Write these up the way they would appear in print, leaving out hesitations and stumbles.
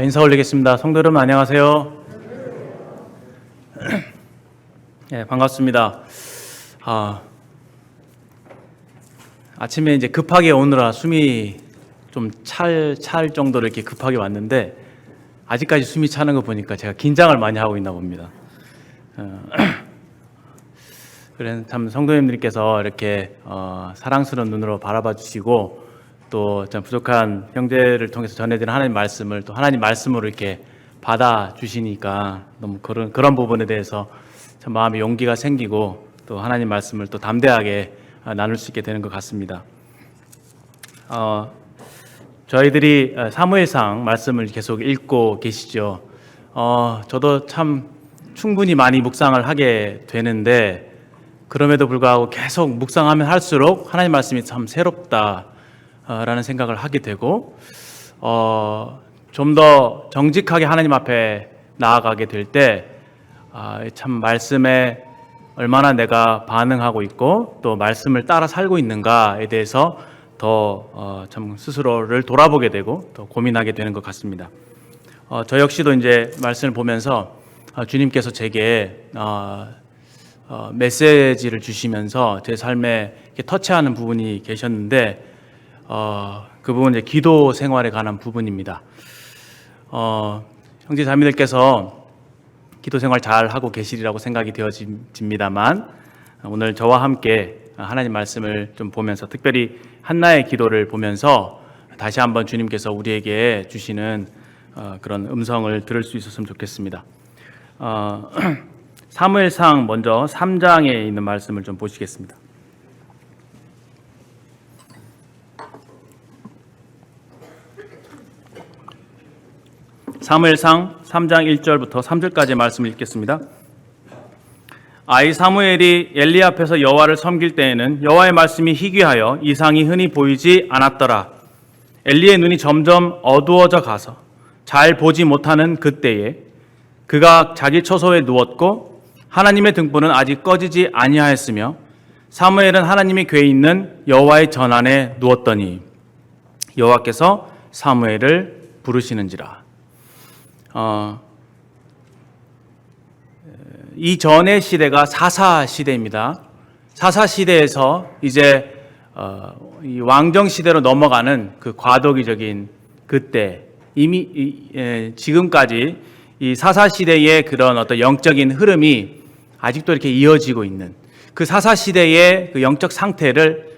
인사 올리겠습니다. 성도 여러분 안녕하세요. 네, 반갑습니다. 아침에 이제 급하게 오느라 숨이 좀 찰 정도로 이렇게 급하게 왔는데 아직까지 숨이 차는 거 보니까 제가 긴장을 많이 하고 있나 봅니다. 그래서 참 성도님들께서 이렇게 사랑스러운 눈으로 바라봐 주시고 또 참 부족한 형제를 통해서 전해드리는 하나님 말씀을 또 하나님 말씀으로 이렇게 받아 주시니까 너무 그런 부분에 대해서 참 마음에 용기가 생기고 또 하나님 말씀을 또 담대하게 나눌 수 있게 되는 것 같습니다. 저희들이 사무엘상 말씀을 계속 읽고 계시죠. 저도 참 충분히 많이 묵상을 하게 되는데 그럼에도 불구하고 계속 묵상하면 할수록 하나님 말씀이 참 새롭다라는 생각을 하게 되고 좀 더 정직하게 하나님 앞에 나아가게 될 때 참 말씀에 얼마나 내가 반응하고 있고 또 말씀을 따라 살고 있는가에 대해서 더 참 스스로를 돌아보게 되고 또 고민하게 되는 것 같습니다. 저 역시도 이제 말씀을 보면서 주님께서 제게 메시지를 주시면서 제 삶에 이렇게 터치하는 부분이 계셨는데 그 부분은 이제 기도 생활에 관한 부분입니다. 형제 자매들께서 기도 생활 잘 하고 계시리라고 생각이 되어집니다만 오늘 저와 함께 하나님 말씀을 좀 보면서 특별히 한나의 기도를 보면서 다시 한번 주님께서 우리에게 주시는 그런 음성을 들을 수 있었으면 좋겠습니다. 사무엘상 먼저 3장에 있는 말씀을 좀 보시겠습니다. 사무엘상 3장 1절부터 3절까지의 말씀을 읽겠습니다. 아이 사무엘이 엘리 앞에서 여호와를 섬길 때에는 여호와의 말씀이 희귀하여 이상이 흔히 보이지 않았더라. 엘리의 눈이 점점 어두워져 가서 잘 보지 못하는 그때에 그가 자기 처소에 누웠고 하나님의 등불은 아직 꺼지지 아니하였으며 사무엘은 하나님의 궤에 있는 여호와의 전안에 누웠더니 여호와께서 사무엘을 부르시는지라. 이 전의 시대가 사사 시대입니다. 사사 시대에서 이제 이 왕정 시대로 넘어가는 그 과도기적인 그때 이미 지금까지 이 사사 시대의 그런 어떤 영적인 흐름이 아직도 이렇게 이어지고 있는 그 사사 시대의 그 영적 상태를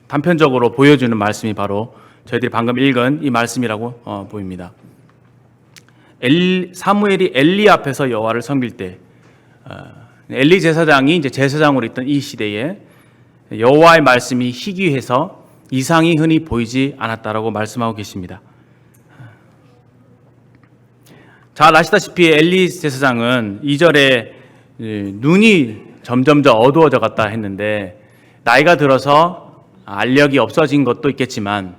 단편적으로 보여주는 말씀이 바로 저희들이 방금 읽은 이 말씀이라고 보입니다. 사무엘이 엘리 앞에서 여호와를 섬길 때 엘리 제사장이 이제 제사장으로 있던 이 시대에 여호와의 말씀이 희귀해서 이상이 흔히 보이지 않았다라고 말씀하고 계십니다. 잘 아시다시피 엘리 제사장은 2절에 눈이 점점 더 어두워져 갔다 했는데 나이가 들어서 알력이 없어진 것도 있겠지만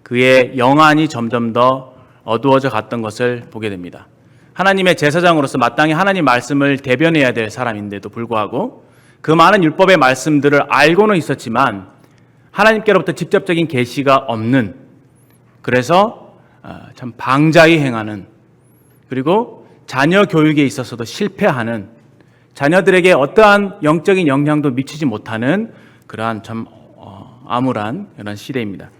그의 영안이 점점 더 어두워져 갔던 것을 보게 됩니다. 하나님의 제사장으로서 마땅히 하나님 말씀을 대변해야 될 사람인데도 불구하고 그 많은 율법의 말씀들을 알고는 있었지만 하나님께로부터 직접적인 계시가 없는, 그래서 참 방자히 행하는, 그리고 자녀 교육에 있어서도 실패하는, 자녀들에게 어떠한 영적인 영향도 미치지 못하는 그러한 참 암울한 이런 시대입니다.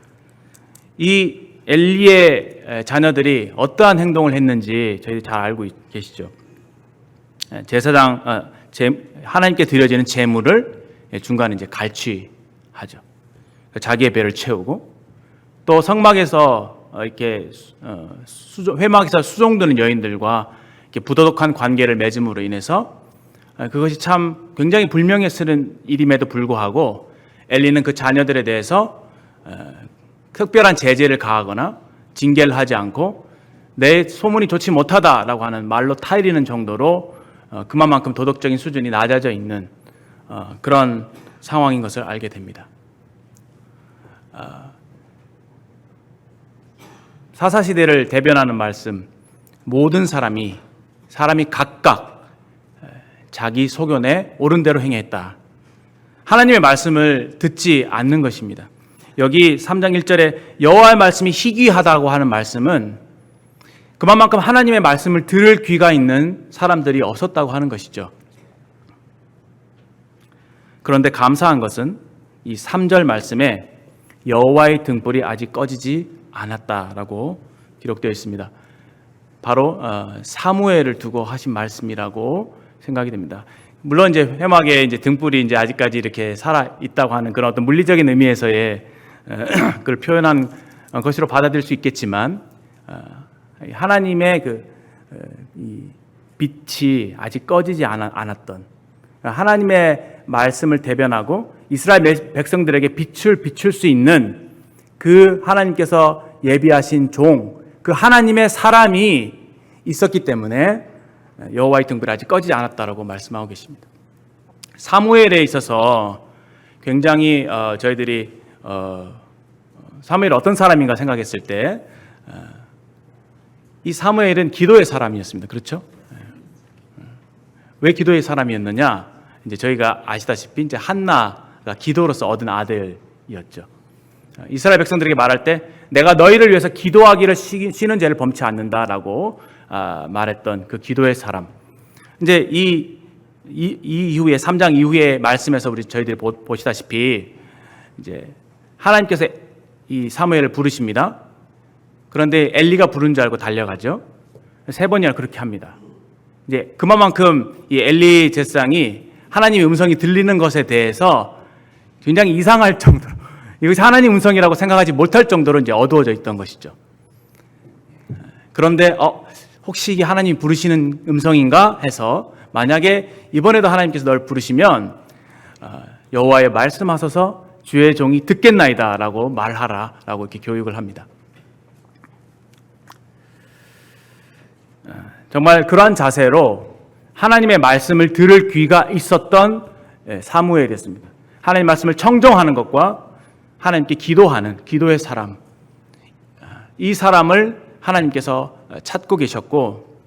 이 엘리의 자녀들이 어떠한 행동을 했는지 저희들이 잘 알고 계시죠. 제사장 하나님께 드려지는 제물을 중간에 이제 갈취하죠. 자기의 배를 채우고 또 성막에서 이렇게 회막에서 수종드는 여인들과 이렇게 부도덕한 관계를 맺음으로 인해서 그것이 참 굉장히 불명예스러운 일임에도 불구하고 엘리는 그 자녀들에 대해서 특별한 제재를 가하거나 징계를 하지 않고 내 소문이 좋지 못하다라고 하는 말로 타이르는 정도로 그만큼 도덕적인 수준이 낮아져 있는 그런 상황인 것을 알게 됩니다. 사사시대를 대변하는 말씀, 모든 사람이 각각 자기 소견에 옳은 대로 행했다. 하나님의 말씀을 듣지 않는 것입니다. 여기 3장 1절에 여호와의 말씀이 희귀하다고 하는 말씀은 그만큼 하나님의 말씀을 들을 귀가 있는 사람들이 없었다고 하는 것이죠. 그런데 감사한 것은 이 3절 말씀에 여호와의 등불이 아직 꺼지지 않았다라고 기록되어 있습니다. 바로 사무엘을 두고 하신 말씀이라고 생각이 됩니다. 물론 이제 회막에 이제 등불이 이제 아직까지 이렇게 살아 있다고 하는 그런 어떤 물리적인 의미에서의 그걸 표현한 것으로 받아들일 수 있겠지만 하나님의 이 빛이 아직 꺼지지 않았던 하나님의 말씀을 대변하고 이스라엘 백성들에게 빛을 비출 수 있는 그 하나님께서 예비하신 종, 그 하나님의 사람이 있었기 때문에 여호와의 등불이 아직 꺼지지 않았다라고 말씀하고 계십니다. 사무엘에 있어서 굉장히 저희들이 사무엘이 어떤 사람인가 생각했을 때 이 사무엘은 기도의 사람이었습니다. 그렇죠? 왜 기도의 사람이었느냐? 이제 저희가 아시다시피 이제 한나가 기도로서 얻은 아들이었죠. 이스라엘 백성들에게 말할 때 내가 너희를 위해서 기도하기를 쉬는 죄를 범치 않는다라고 말했던 그 기도의 사람. 이제 이 이후에 3장 이후의 말씀에서 저희들이 보시다시피 이제 하나님께서 이 사무엘을 부르십니다. 그런데 엘리가 부른 줄 알고 달려가죠. 3번이나 그렇게 합니다. 이제 그만큼 이 엘리 제사장이 하나님의 음성이 들리는 것에 대해서 굉장히 이상할 정도로 이것이 하나님 음성이라고 생각하지 못할 정도로 이제 어두워져 있던 것이죠. 그런데 혹시 이게 하나님이 부르시는 음성인가 해서 만약에 이번에도 하나님께서 널 부르시면 여호와의 말씀하소서 주의 종이 듣겠나이다라고 말하라라고 이렇게 교육을 합니다. 정말 그러한 자세로 하나님의 말씀을 들을 귀가 있었던 사무엘이었습니다. 하나님의 말씀을 청종하는 것과 하나님께 기도하는 기도의 사람, 이 사람을 하나님께서 찾고 계셨고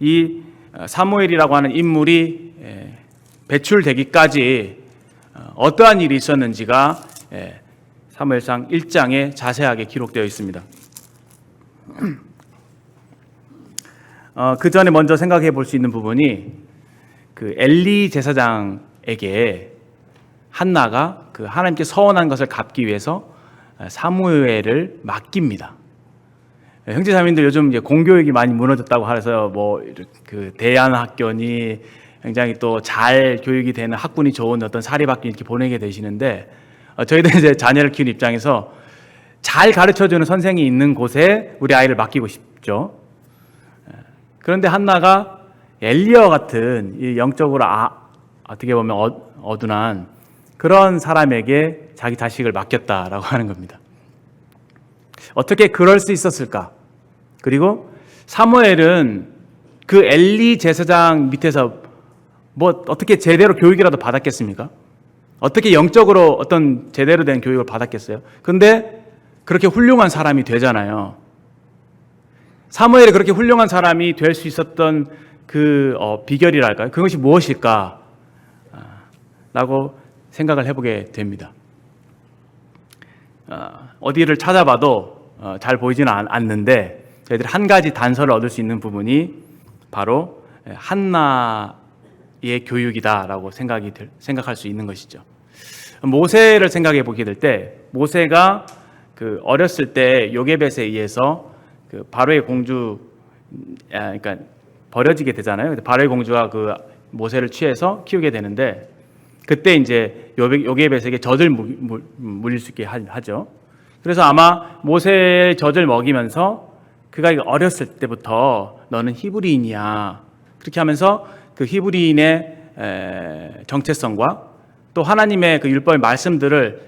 이 사무엘이라고 하는 인물이 배출되기까지 어떠한 일이 있었는지가 사무엘상 1장에 자세하게 기록되어 있습니다. 그 전에 먼저 생각해 볼 수 있는 부분이 그 엘리 제사장에게 한나가 그 하나님께 서원한 것을 갚기 위해서 사무엘을 맡깁니다. 형제자매님들 요즘 이제 공교육이 많이 무너졌다고 해서 그 대안학교니 굉장히 또 잘 교육이 되는 학군이 좋은 어떤 사립학교 이렇게 보내게 되시는데 저희들 이제 자녀를 키우는 입장에서 잘 가르쳐주는 선생이 있는 곳에 우리 아이를 맡기고 싶죠. 그런데 한나가 엘리야 같은 이 영적으로 어떻게 보면 어둔한 그런 사람에게 자기 자식을 맡겼다라고 하는 겁니다. 어떻게 그럴 수 있었을까? 그리고 사무엘은 그 엘리 제사장 밑에서 어떻게 제대로 교육이라도 받았겠습니까? 어떻게 영적으로 어떤 제대로 된 교육을 받았겠어요? 근데 그렇게 훌륭한 사람이 되잖아요. 사무엘이 그렇게 훌륭한 사람이 될 수 있었던 그 비결이랄까요? 그것이 무엇일까? 라고 생각을 해보게 됩니다. 어디를 찾아봐도 잘 보이지는 않는데 저희들이 한 가지 단서를 얻을 수 있는 부분이 바로 한나의 교육이다라고 생각할 수 있는 것이죠. 모세를 생각해 보게 될 때 모세가 그 어렸을 때 요게벳에 의해서 그 바로의 공주 그러니까 버려지게 되잖아요. 바로의 공주가 그 모세를 취해서 키우게 되는데 그때 이제 요게벳에게 젖을 물릴 수 있게 하죠. 그래서 아마 모세의 젖을 먹이면서 그가 어렸을 때부터 너는 히브리인이야. 그렇게 하면서 그 히브리인의 정체성과 또 하나님의 그 율법의 말씀들을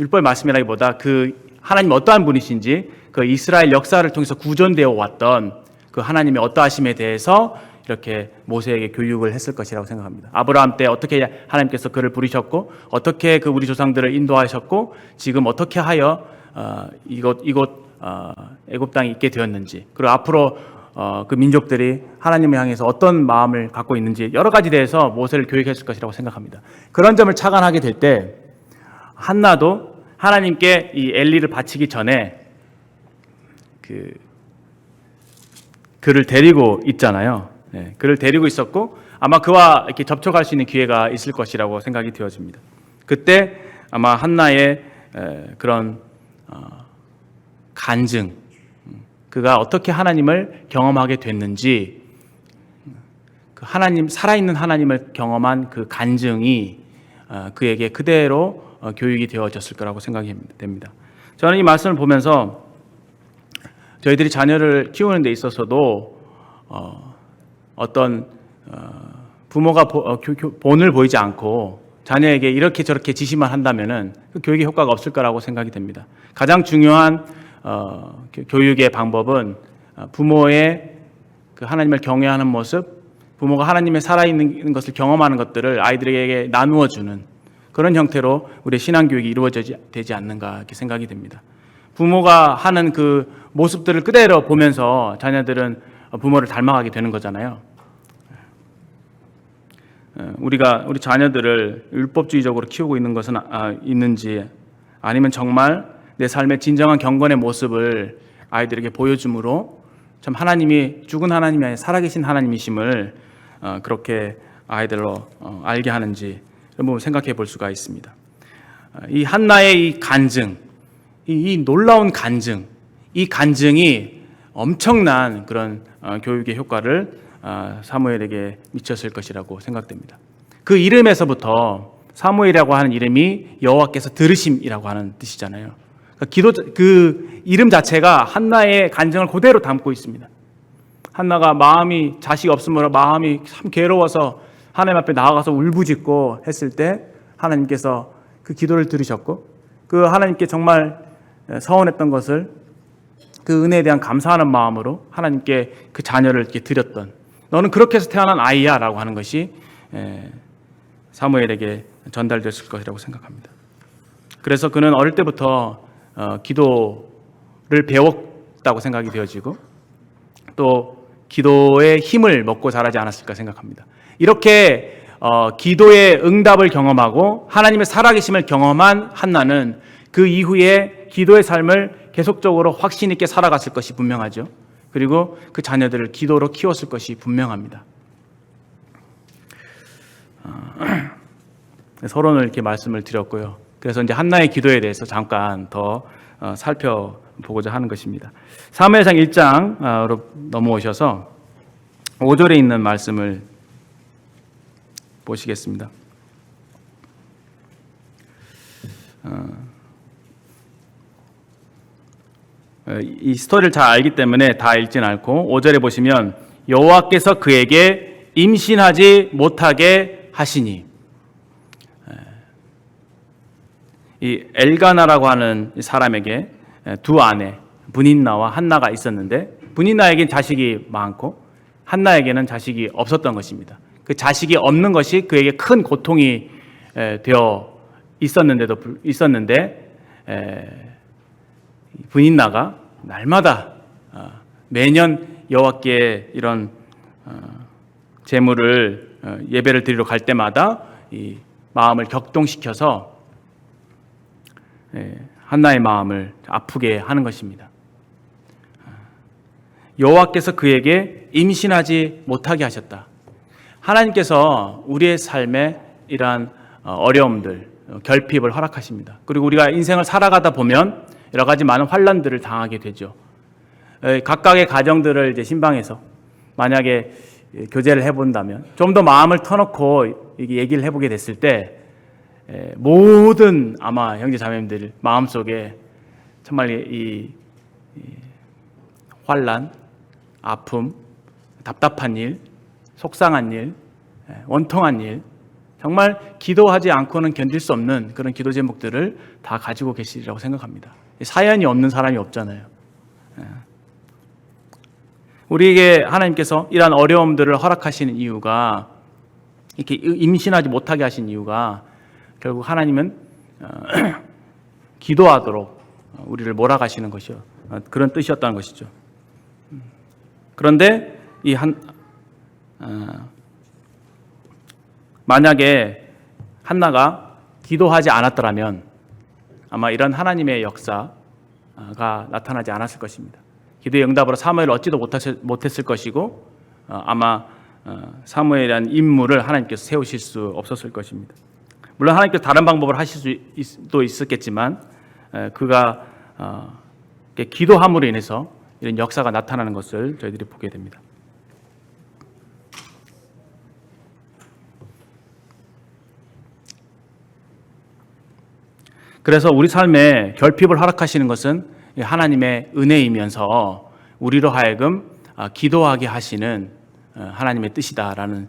율법의 말씀이라기보다 그 하나님 어떠한 분이신지 그 이스라엘 역사를 통해서 구전되어 왔던 그 하나님의 어떠하심에 대해서 이렇게 모세에게 교육을 했을 것이라고 생각합니다. 아브라함 때 어떻게 하나님께서 그를 부르셨고 어떻게 그 우리 조상들을 인도하셨고 지금 어떻게 하여 이곳 애굽 땅에 있게 되었는지 그리고 앞으로 그 민족들이 하나님을 향해서 어떤 마음을 갖고 있는지 여러 가지 대해서 모세를 교육했을 것이라고 생각합니다. 그런 점을 착안하게 될 때 한나도 하나님께 이 엘리를 바치기 전에 그 그를 데리고 있잖아요. 그를 데리고 있었고 아마 그와 이렇게 접촉할 수 있는 기회가 있을 것이라고 생각이 되어집니다. 그때 아마 한나의 그런 간증, 그가 어떻게 하나님을 경험하게 됐는지, 그 하나님, 살아있는 하나님을 경험한 그 간증이 그에게 그대로 교육이 되어졌을 거라고 생각이 됩니다. 저는 이 말씀을 보면서 저희들이 자녀를 키우는 데 있어서도 어떤 부모가 본을 보이지 않고 자녀에게 이렇게 저렇게 지시만 한다면은 그 교육의 효과가 없을 거라고 생각이 됩니다. 가장 중요한 교육의 방법은 부모의 그 하나님을 경외하는 모습, 부모가 하나님의 살아있는 것을 경험하는 것들을 아이들에게 나누어 주는 그런 형태로 우리의 신앙교육이 이루어지지 않는가 이렇게 생각이 됩니다. 부모가 하는 그 모습들을 그대로 보면서 자녀들은 부모를 닮아가게 되는 거잖아요. 우리가 우리 자녀들을 율법주의적으로 키우고 있는 것은 있는지, 아니면 정말 내 삶의 진정한 경건의 모습을 아이들에게 보여줌으로 참 하나님이 죽은 하나님이 아니라 살아계신 하나님이심을 그렇게 아이들로 알게 하는지 한번 생각해 볼 수가 있습니다. 이 한나의 이 간증, 이 놀라운 간증, 이 간증이 엄청난 그런 교육의 효과를 사무엘에게 미쳤을 것이라고 생각됩니다. 그 이름에서부터 사무엘이라고 하는 이름이 여호와께서 들으심이라고 하는 뜻이잖아요. 그 이름 자체가 한나의 간증을 그대로 담고 있습니다. 한나가 마음이 자식이 없으므로 마음이 참 괴로워서 하나님 앞에 나아가서 울부짖고 했을 때 하나님께서 그 기도를 들으셨고, 그 하나님께 정말 서원했던 것을 그 은혜에 대한 감사하는 마음으로 하나님께 그 자녀를 이렇게 드렸던, 너는 그렇게 해서 태어난 아이야 라고 하는 것이 사무엘에게 전달됐을 것이라고 생각합니다. 그래서 그는 어릴 때부터 기도를 배웠다고 생각이 되어지고 또 기도의 힘을 먹고 자라지 않았을까 생각합니다. 이렇게 기도의 응답을 경험하고 하나님의 살아계심을 경험한 한나는 그 이후에 기도의 삶을 계속적으로 확신 있게 살아갔을 것이 분명하죠. 그리고 그 자녀들을 기도로 키웠을 것이 분명합니다. 서론을 이렇게 말씀을 드렸고요. 그래서 이제 한나의 기도에 대해서 잠깐 더 살펴보고자 하는 것입니다. 사무엘상 1장으로 넘어오셔서 5절에 있는 말씀을 보시겠습니다. 이 스토리를 잘 알기 때문에 다 읽진 않고 5절에 보시면 여호와께서 그에게 임신하지 못하게 하시니, 이 엘가나라고 하는 사람에게 두 아내 브닌나와 한나가 있었는데, 브닌나에게는 자식이 많고 한나에게는 자식이 없었던 것입니다. 그 자식이 없는 것이 그에게 큰 고통이 되어 있었는데 브닌나가 날마다 매년 여호와께 이런 제물을 예배를 드리러 갈 때마다 이 마음을 격동시켜서 한나의 마음을 아프게 하는 것입니다. 여호와께서 그에게 임신하지 못하게 하셨다. 하나님께서 우리의 삶에 이러한 어려움들, 결핍을 허락하십니다. 그리고 우리가 인생을 살아가다 보면 여러 가지 많은 환난들을 당하게 되죠. 각각의 가정들을 이제 신방에서 만약에 교제를 해본다면 좀 더 마음을 터놓고 얘기를 해보게 됐을 때 모든 아마 형제 자매님들 마음속에 정말 이 환난, 아픔, 답답한 일, 속상한 일, 원통한 일, 정말 기도하지 않고는 견딜 수 없는 그런 기도 제목들을 다 가지고 계시리라고 생각합니다. 사연이 없는 사람이 없잖아요. 우리에게 하나님께서 이러한 어려움들을 허락하시는 이유가, 이렇게 임신하지 못하게 하신 이유가 결국 하나님은 기도하도록 우리를 몰아가시는 것이요, 그런 뜻이었다는 것이죠. 그런데 만약에 한나가 기도하지 않았더라면 아마 이런 하나님의 역사가 나타나지 않았을 것입니다. 기도의 응답으로 사무엘을 얻지도 못했을 것이고 아마 사무엘이라는 인물을 하나님께서 세우실 수 없었을 것입니다. 물론 하나님께서 다른 방법을 하실 수도 있었겠지만 그가 기도함으로 인해서 이런 역사가 나타나는 것을 저희들이 보게 됩니다. 그래서 우리 삶에 결핍을 허락하시는 것은 하나님의 은혜이면서 우리로 하여금 기도하게 하시는 하나님의 뜻이다라는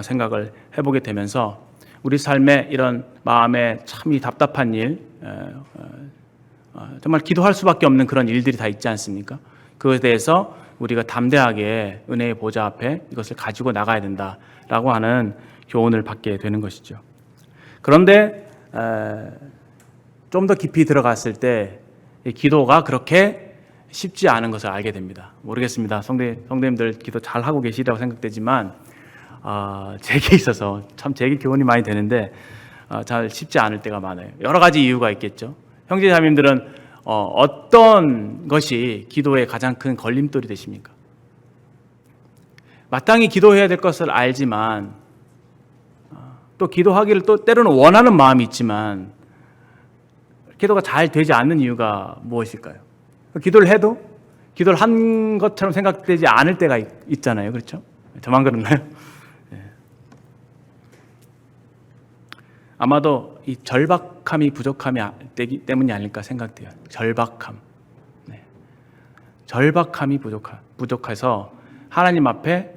생각을 해보게 되면서 우리 삶에 이런 마음에 참 이 답답한 일, 정말 기도할 수밖에 없는 그런 일들이 다 있지 않습니까? 그것에 대해서 우리가 담대하게 은혜의 보좌 앞에 이것을 가지고 나가야 된다라고 하는 교훈을 받게 되는 것이죠. 그런데 좀 더 깊이 들어갔을 때 기도가 그렇게 쉽지 않은 것을 알게 됩니다. 모르겠습니다. 성도님들 기도 잘 하고 계시리라고 생각되지만 제게 있어서 참 제게 교훈이 많이 되는데 잘 쉽지 않을 때가 많아요. 여러 가지 이유가 있겠죠. 형제자매님들은 어떤 것이 기도의 가장 큰 걸림돌이 되십니까? 마땅히 기도해야 될 것을 알지만 또 기도하기를 또 때로는 원하는 마음이 있지만 기도가 잘 되지 않는 이유가 무엇일까요? 기도를 해도 기도를 한 것처럼 생각되지 않을 때가 있잖아요. 그렇죠? 저만 그렇나요? 아마도 이 절박함이 부족함이 되기 때문이 아닐까 생각돼요. 절박함. 절박함이 부족해서 하나님 앞에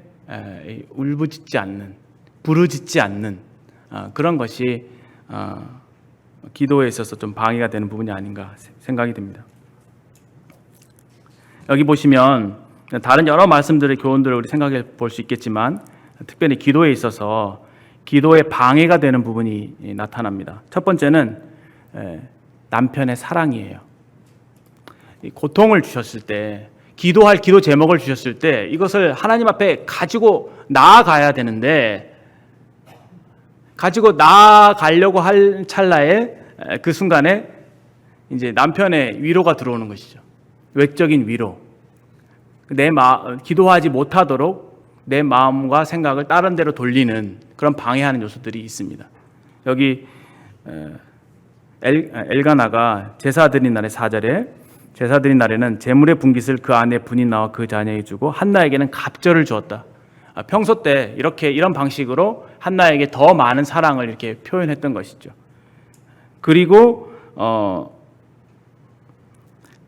울부짖지 않는, 부르짖지 않는 그런 것이 기도에 있어서 좀 방해가 되는 부분이 아닌가 생각이 듭니다. 여기 보시면 다른 여러 말씀들의 교훈들을 우리 생각해 볼 수 있겠지만 특별히 기도에 있어서 기도에 방해가 되는 부분이 나타납니다. 첫 번째는 남편의 사랑이에요. 고통을 주셨을 때, 기도할 기도 제목을 주셨을 때 이것을 하나님 앞에 가지고 나아가야 되는데 가지고 나아가려고 할 찰나에 그 순간에 이제 남편의 위로가 들어오는 것이죠. 외적인 위로. 기도하지 못하도록 내 마음과 생각을 다른 데로 돌리는 그런 방해하는 요소들이 있습니다. 여기 엘가나가 제사 드린 날의 4절에 제사 드린 날에는 제물의 분깃을 그 아내 분인나와 그 자녀에게 주고 한나에게는 갑절을 주었다. 평소 때 이런 방식으로 한나에게 더 많은 사랑을 이렇게 표현했던 것이죠. 그리고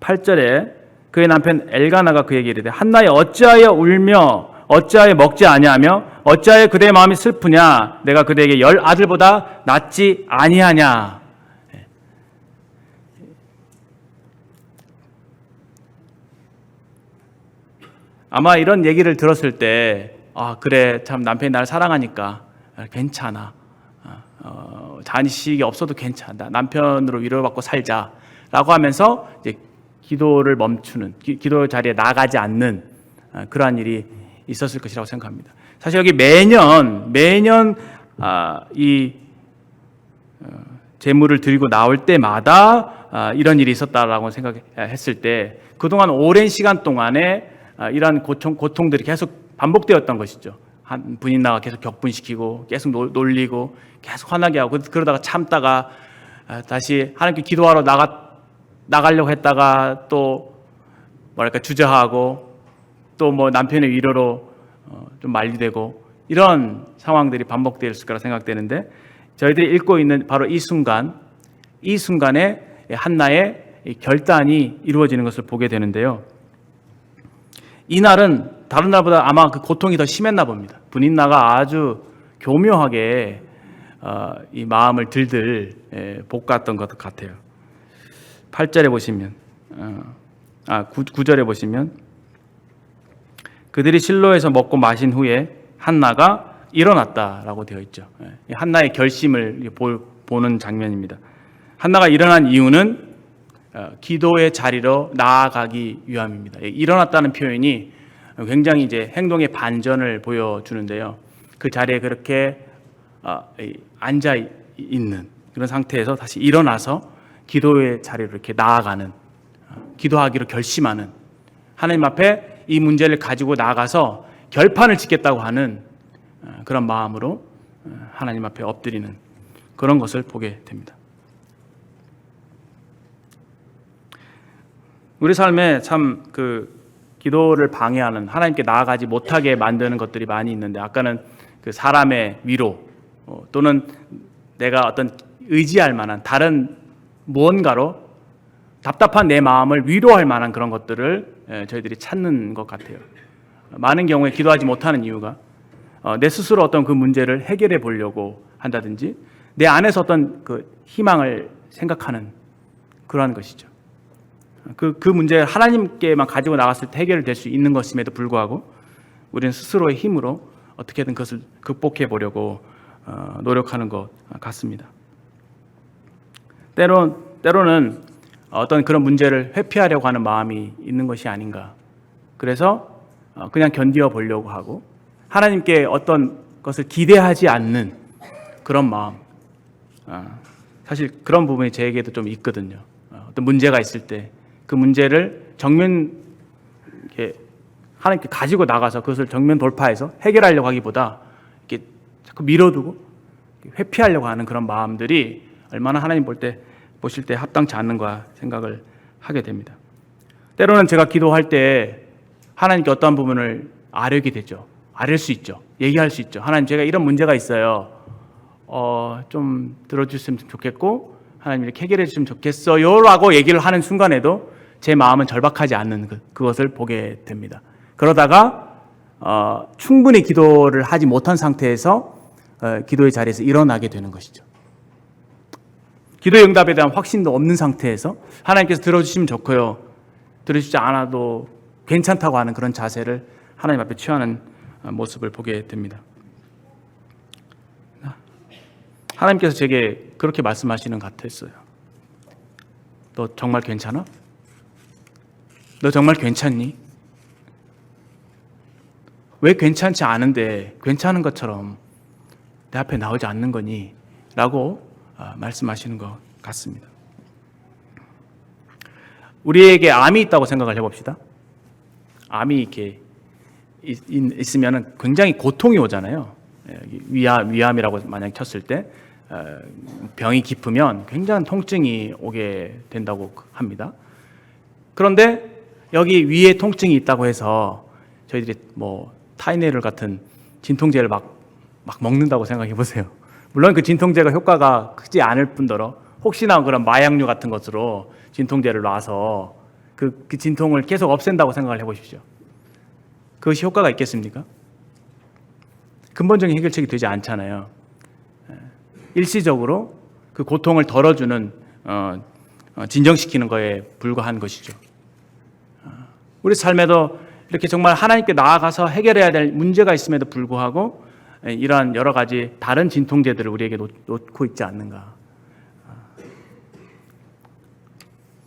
8절에 그의 남편 엘가나가 그에게 이르되 한나여 어찌하여 울며 어찌하여 먹지 아니하며 어찌하여 그대의 마음이 슬프냐 내가 그대에게 10 아들보다 낫지 아니하냐. 아마 이런 얘기를 들었을 때 그래 참 남편이 나를 사랑하니까 괜찮아. 자식이 없어도 괜찮다. 남편으로 위로받고 살자라고 하면서 이제 기도를 멈추는, 기도 자리에 나가지 않는 그러한 일이 있었을 것이라고 생각합니다. 사실 여기 매년 이 제물을 드리고 나올 때마다 이런 일이 있었다라고 생각했을 때 그동안 오랜 시간 동안에 이러한 고통들이 계속 반복되었던 것이죠. 한 분인나가 계속 격분시키고 계속 놀리고 계속 화나게 하고 그러다가 참다가 다시 하나님께 기도하러 나가려고 했다가 또 주저하고 또 남편의 위로로 좀 만리되고 이런 상황들이 반복되었을 거라 생각되는데 저희들이 읽고 있는 바로 이 순간에 한나의 결단이 이루어지는 것을 보게 되는데요. 이 날은 다른 날보다 아마 그 고통이 더 심했나 봅니다. 분인나가 아주 교묘하게 이 마음을 들들 볶았던 것 같아요. 8절에 보시면 9절에 보시면 그들이 실로에서 먹고 마신 후에 한나가 일어났다라고 되어 있죠. 한나의 결심을 보는 장면입니다. 한나가 일어난 이유는 기도의 자리로 나아가기 위함입니다. 일어났다는 표현이 굉장히 이제 행동의 반전을 보여주는데요. 그 자리에 그렇게 앉아 있는 그런 상태에서 다시 일어나서 기도의 자리로 이렇게 나아가는, 기도하기로 결심하는 하나님 앞에 이 문제를 가지고 나가서 결판을 짓겠다고 하는 그런 마음으로 하나님 앞에 엎드리는 그런 것을 보게 됩니다. 우리 삶에 참 기도를 방해하는, 하나님께 나아가지 못하게 만드는 것들이 많이 있는데, 아까는 그 사람의 위로 또는 내가 어떤 의지할 만한 다른 무언가로 답답한 내 마음을 위로할 만한 그런 것들을 저희들이 찾는 것 같아요. 많은 경우에 기도하지 못하는 이유가 내 스스로 어떤 그 문제를 해결해 보려고 한다든지 내 안에서 어떤 그 희망을 생각하는 그러한 것이죠. 그 문제를 하나님께만 가지고 나갔을 때 해결될 수 있는 것임에도 불구하고 우리는 스스로의 힘으로 어떻게든 그것을 극복해 보려고 노력하는 것 같습니다. 때로는 어떤 그런 문제를 회피하려고 하는 마음이 있는 것이 아닌가. 그래서 그냥 견디어 보려고 하고 하나님께 어떤 것을 기대하지 않는 그런 마음. 사실 그런 부분이 저에게도 좀 있거든요. 어떤 문제가 있을 때 그 문제를 정면 이렇게 하나님께 가지고 나가서 그것을 정면 돌파해서 해결하려고 하기보다 이렇게 자꾸 밀어두고 회피하려고 하는 그런 마음들이 얼마나 하나님 보실 때 합당치 않는가 생각을 하게 됩니다. 때로는 제가 기도할 때 하나님께 어떠한 부분을 아뢰게 되죠. 아뢰 수 있죠. 얘기할 수 있죠. 하나님, 제가 이런 문제가 있어요. 좀 들어주셨으면 좋겠고 하나님 이렇게 해결해 주시면 좋겠어요 라고 얘기를 하는 순간에도 제 마음은 절박하지 않는 그것을 보게 됩니다. 그러다가 충분히 기도를 하지 못한 상태에서 기도의 자리에서 일어나게 되는 것이죠. 기도의 응답에 대한 확신도 없는 상태에서 하나님께서 들어주시면 좋고요, 들어주시지 않아도 괜찮다고 하는 그런 자세를 하나님 앞에 취하는 모습을 보게 됩니다. 하나님께서 제게 그렇게 말씀하시는 것 같았어요. 너 정말 괜찮아? 너 정말 괜찮니? 왜 괜찮지 않은데 괜찮은 것처럼 내 앞에 나오지 않는 거니? 라고 말씀하시는 것 같습니다. 우리에게 암이 있다고 생각을 해봅시다. 암이 이렇게 있으면 굉장히 고통이 오잖아요. 위암이라고 만약 쳤을 때 병이 깊으면 굉장한 통증이 오게 된다고 합니다. 그런데 여기 위에 통증이 있다고 해서 저희들이 타이네롤 같은 진통제를 막 먹는다고 생각해 보세요. 물론 그 진통제가 효과가 크지 않을 뿐더러 혹시나 그런 마약류 같은 것으로 진통제를 놔서 그 진통을 계속 없앤다고 생각을 해보십시오. 그것이 효과가 있겠습니까? 근본적인 해결책이 되지 않잖아요. 일시적으로 그 고통을 덜어주는 진정시키는 거에 불과한 것이죠. 우리 삶에도 이렇게 정말 하나님께 나아가서 해결해야 될 문제가 있음에도 불구하고 이러한 여러 가지 다른 진통제들을 우리에게 놓고 있지 않는가.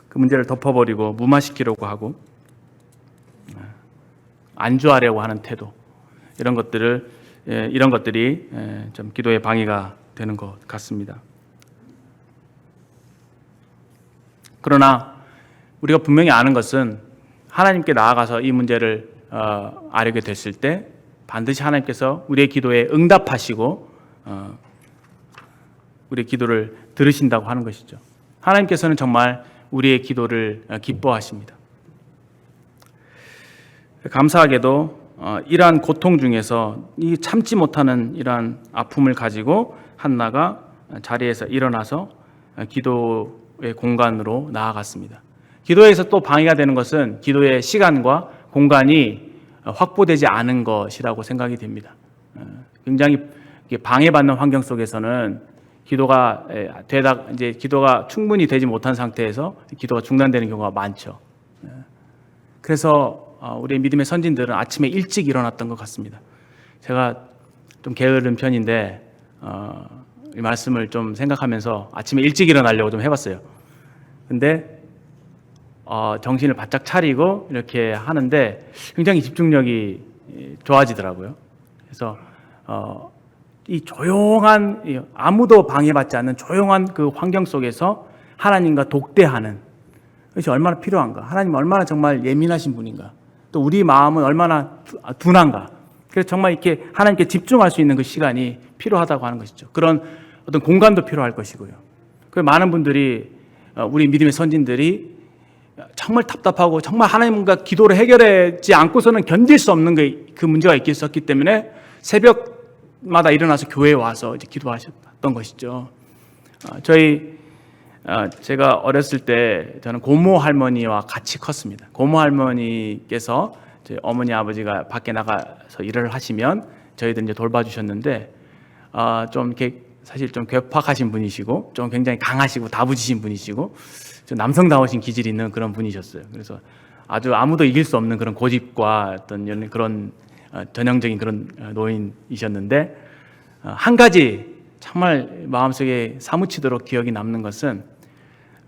그 문제를 덮어버리고 무마시키려고 하고 안주하려고 하는 태도, 이런 것들이 좀 기도의 방해가 되는 것 같습니다. 그러나 우리가 분명히 아는 것은 하나님께 나아가서 이 문제를 아뢰게 됐을 때 반드시 하나님께서 우리의 기도에 응답하시고 우리의 기도를 들으신다고 하는 것이죠. 하나님께서는 정말 우리의 기도를 기뻐하십니다. 감사하게도 이러한 고통 중에서 이 참지 못하는 이러한 아픔을 가지고 한나가 자리에서 일어나서 기도의 공간으로 나아갔습니다. 기도에서 또 방해가 되는 것은 기도의 시간과 공간이 확보되지 않은 것이라고 생각이 됩니다. 굉장히 방해받는 환경 속에서는 기도가 충분히 되지 못한 상태에서 기도가 중단되는 경우가 많죠. 그래서 우리 믿음의 선진들은 아침에 일찍 일어났던 것 같습니다. 제가 좀 게으른 편인데 이 말씀을 좀 생각하면서 아침에 일찍 일어나려고 좀 해봤어요. 근데 정신을 바짝 차리고 이렇게 하는데 굉장히 집중력이 좋아지더라고요. 그래서 이 조용한, 아무도 방해받지 않는 조용한 그 환경 속에서 하나님과 독대하는 것이 얼마나 필요한가, 하나님 얼마나 정말 예민하신 분인가, 또 우리 마음은 얼마나 둔한가. 그래서 정말 이렇게 하나님께 집중할 수 있는 그 시간이 필요하다고 하는 것이죠. 그런 어떤 공간도 필요할 것이고요. 그 많은 분들이 우리 믿음의 선진들이 정말 답답하고 정말 하나님과 기도를 해결하지 않고서는 견딜 수 없는 그 문제가 있었기 때문에 새벽마다 일어나서 교회에 와서 이제 기도하셨던 것이죠. 제가 어렸을 때 저는 고모 할머니와 같이 컸습니다. 고모 할머니께서 저희 어머니 아버지가 밖에 나가서 일을 하시면 저희들 이제 돌봐주셨는데 좀 이렇게 사실 좀 괴팍하신 분이시고 좀 굉장히 강하시고 다부지신 분이시고 좀 남성다우신 기질이 있는 그런 분이셨어요. 그래서 아주 아무도 이길 수 없는 그런 고집과 어떤 그런 전형적인 그런 노인이셨는데 한 가지 정말 마음속에 사무치도록 기억이 남는 것은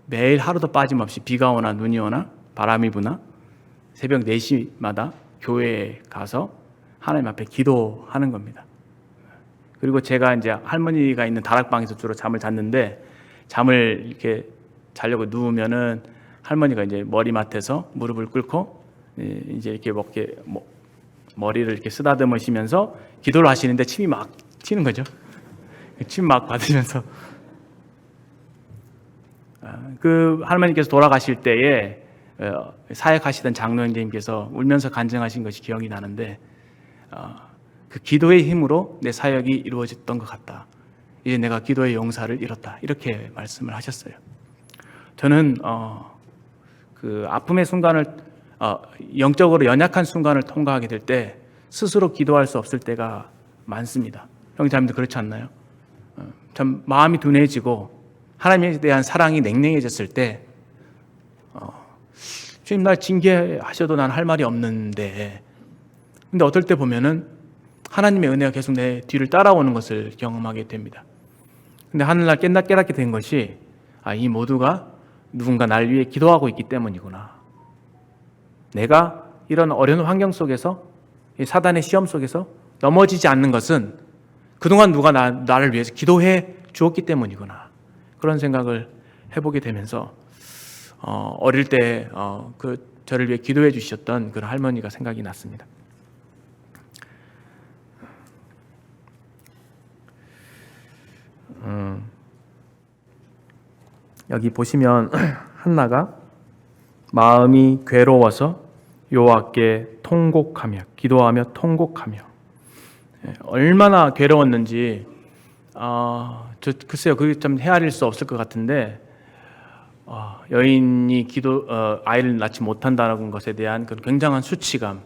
매일 하루도 빠짐없이 비가 오나 눈이 오나 바람이 부나 새벽 4시마다 교회에 가서 하나님 앞에 기도하는 겁니다. 그리고 제가 이제 할머니가 있는 다락방에서 주로 잠을 잤는데 잠을 이렇게 자려고 누우면은 할머니가 이제 머리맡에서 무릎을 꿇고 이제 이렇게 머리를 이렇게 쓰다듬으시면서 기도를 하시는데 침이 막 튀는 거죠. 침 막 받으면서 그 할머니께서 돌아가실 때에 사역하시던 장로 형제님께서 울면서 간증하신 것이 기억이 나는데 그 기도의 힘으로 내 사역이 이루어졌던 것 같다. 이제 내가 기도의 용사를 잃었다. 이렇게 말씀을 하셨어요. 저는 그 아픔의 순간을 영적으로 연약한 순간을 통과하게 될 때 스스로 기도할 수 없을 때가 많습니다. 형제자매도 그렇지 않나요? 참 마음이 둔해지고 하나님에 대한 사랑이 냉랭해졌을 때 주님 날 징계하셔도 난 할 말이 없는데 근데 어떨 때 보면은 하나님의 은혜가 계속 내 뒤를 따라오는 것을 경험하게 됩니다. 근데 하늘날 깨닫게 된 것이 이 모두가 누군가 날 위해 기도하고 있기 때문이구나. 내가 이런 어려운 환경 속에서 이 사단의 시험 속에서 넘어지지 않는 것은 그동안 누가 나를 위해서 기도해 주었기 때문이구나. 그런 생각을 해보게 되면서 어릴 때 저를 위해 기도해 주셨던 그런 할머니가 생각이 났습니다. 여기 보시면 한나가 마음이 괴로워서 여호와께 통곡하며 기도하며 통곡하며 얼마나 괴로웠는지 글쎄요 그게 좀 헤아릴 수 없을 것 같은데 여인이 아이를 낳지 못한다는 것에 대한 그 굉장한 수치감